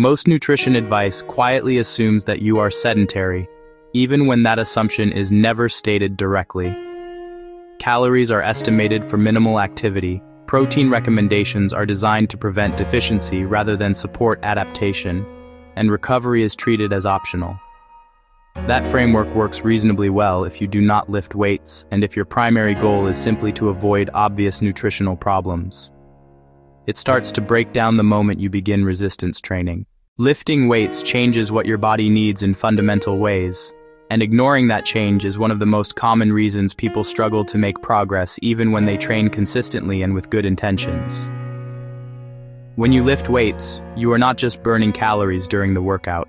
Most nutrition advice quietly assumes that you are sedentary, even when that assumption is never stated directly. Calories are estimated for minimal activity. Protein recommendations are designed to prevent deficiency rather than support adaptation, and recovery is treated as optional. That framework works reasonably well if you do not lift weights and if your primary goal is simply to avoid obvious nutritional problems. It starts to break down the moment you begin resistance training. Lifting weights changes what your body needs in fundamental ways, and ignoring that change is one of the most common reasons people struggle to make progress even when they train consistently and with good intentions. When you lift weights, you are not just burning calories during the workout.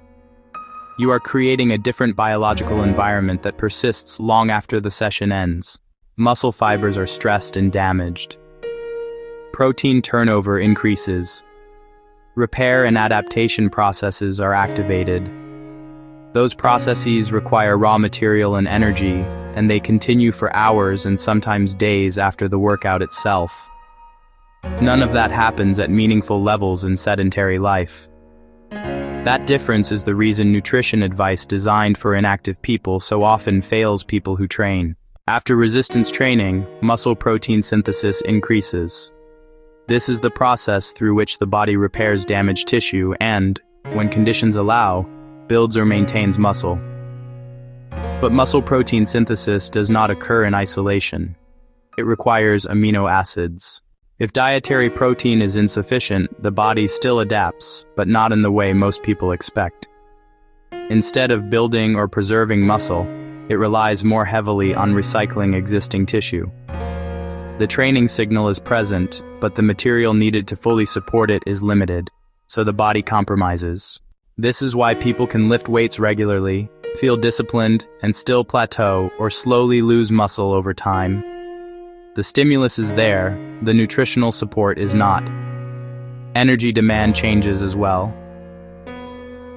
You are creating a different biological environment that persists long after the session ends. Muscle fibers are stressed and damaged. Protein turnover increases. Repair and adaptation processes are activated. Those processes require raw material and energy, and they continue for hours and sometimes days after the workout itself. None of that happens at meaningful levels in sedentary life. That difference is the reason nutrition advice designed for inactive people so often fails people who train. After resistance training, muscle protein synthesis increases. This is the process through which the body repairs damaged tissue and, when conditions allow, builds or maintains muscle. But muscle protein synthesis does not occur in isolation. It requires amino acids. If dietary protein is insufficient, the body still adapts, but not in the way most people expect. Instead of building or preserving muscle, it relies more heavily on recycling existing tissue. The training signal is present, but the material needed to fully support it is limited, so the body compromises. This is why people can lift weights regularly, feel disciplined, and still plateau or slowly lose muscle over time. The stimulus is there, the nutritional support is not. Energy demand changes as well.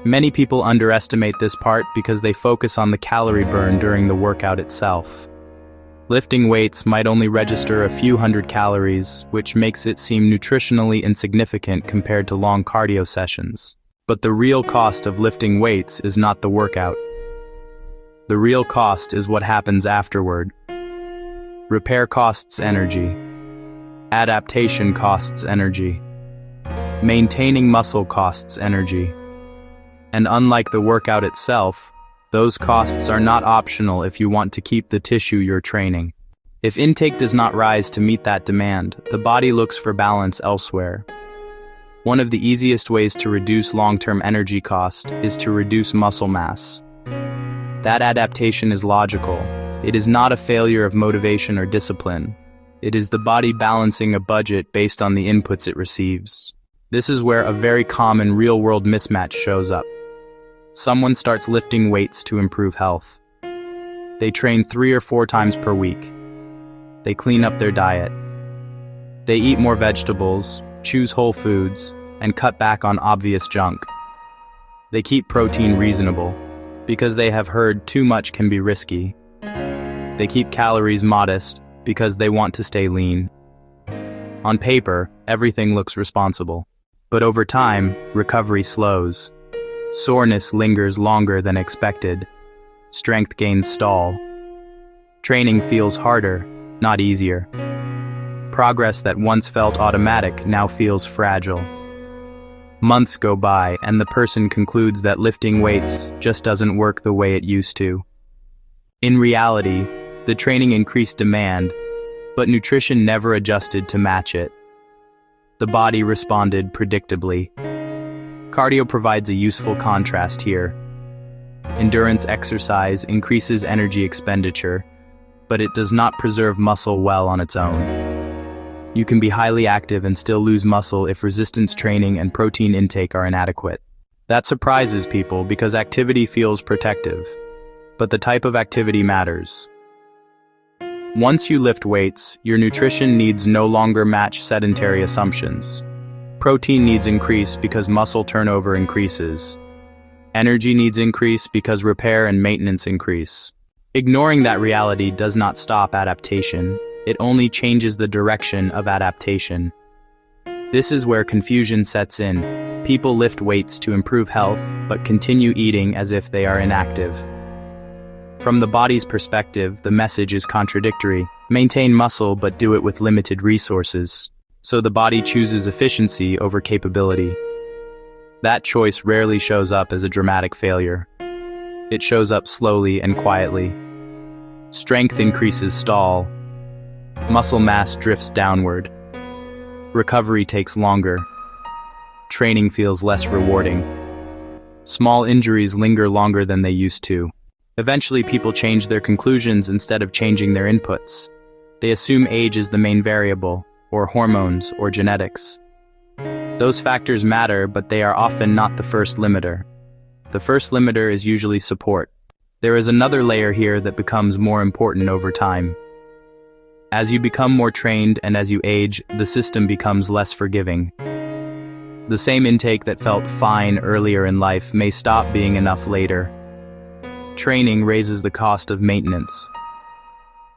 Many people underestimate this part because they focus on the calorie burn during the workout itself. Lifting weights might only register a few hundred calories, which makes it seem nutritionally insignificant compared to long cardio sessions. But the real cost of lifting weights is not the workout. The real cost is what happens afterward. Repair costs energy. Adaptation costs energy. Maintaining muscle costs energy. And unlike the workout itself, those costs are not optional if you want to keep the tissue you're training. If intake does not rise to meet that demand, the body looks for balance elsewhere. One of the easiest ways to reduce long-term energy cost is to reduce muscle mass. That adaptation is logical. It is not a failure of motivation or discipline. It is the body balancing a budget based on the inputs it receives. This is where a very common real-world mismatch shows up. Someone starts lifting weights to improve health. They train 3 or 4 times per week. They clean up their diet. They eat more vegetables, choose whole foods, and cut back on obvious junk. They keep protein reasonable, because they have heard too much can be risky. They keep calories modest, because they want to stay lean. On paper, everything looks responsible. But over time, recovery slows. Soreness lingers longer than expected. Strength gains stall. Training feels harder, not easier. Progress that once felt automatic now feels fragile. Months go by and the person concludes that lifting weights just doesn't work the way it used to. In reality, the training increased demand, but nutrition never adjusted to match it. The body responded predictably. Cardio provides a useful contrast here. Endurance exercise increases energy expenditure, but it does not preserve muscle well on its own. You can be highly active and still lose muscle if resistance training and protein intake are inadequate. That surprises people because activity feels protective, but the type of activity matters. Once you lift weights, your nutrition needs no longer match sedentary assumptions. Protein needs increase because muscle turnover increases. Energy needs increase because repair and maintenance increase. Ignoring that reality does not stop adaptation. It only changes the direction of adaptation. This is where confusion sets in. People lift weights to improve health, but continue eating as if they are inactive. From the body's perspective, the message is contradictory. Maintain muscle, but do it with limited resources. So the body chooses efficiency over capability. That choice rarely shows up as a dramatic failure. It shows up slowly and quietly. Strength increases stall. Muscle mass drifts downward. Recovery takes longer. Training feels less rewarding. Small injuries linger longer than they used to. Eventually, people change their conclusions instead of changing their inputs. They assume age is the main variable, or hormones, or genetics. Those factors matter, but they are often not the first limiter. The first limiter is usually support. There is another layer here that becomes more important over time. As you become more trained and as you age, the system becomes less forgiving. The same intake that felt fine earlier in life may stop being enough later. Training raises the cost of maintenance.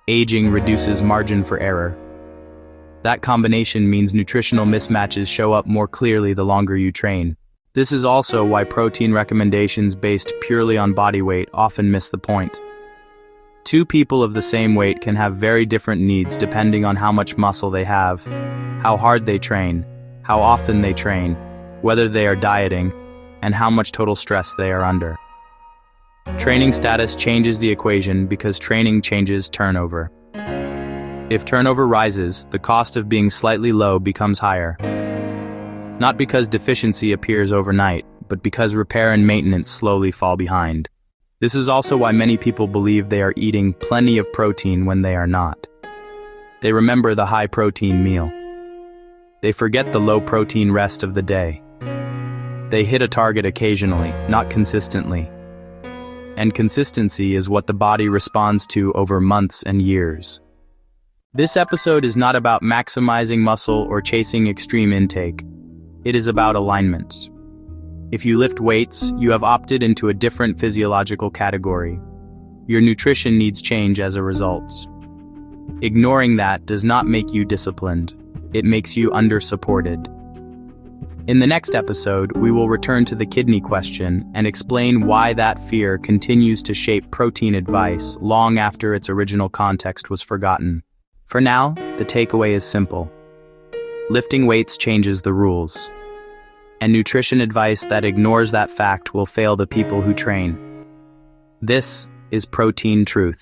Aging reduces margin for error. That combination means nutritional mismatches show up more clearly the longer you train. This is also why protein recommendations based purely on body weight often miss the point. Two people of the same weight can have very different needs depending on how much muscle they have, how hard they train, how often they train, whether they are dieting, and how much total stress they are under. Training status changes the equation because training changes turnover. If turnover rises, the cost of being slightly low becomes higher. Not because deficiency appears overnight, but because repair and maintenance slowly fall behind. This is also why many people believe they are eating plenty of protein when they are not. They remember the high-protein meal. They forget the low-protein rest of the day. They hit a target occasionally, not consistently. And consistency is what the body responds to over months and years. This episode is not about maximizing muscle or chasing extreme intake. It is about alignment. If you lift weights, you have opted into a different physiological category. Your nutrition needs change as a result. Ignoring that does not make you disciplined. It makes you under-supported. In the next episode, we will return to the kidney question and explain why that fear continues to shape protein advice long after its original context was forgotten. For now, the takeaway is simple. Lifting weights changes the rules. And nutrition advice that ignores that fact will fail the people who train. This is Protein Truth.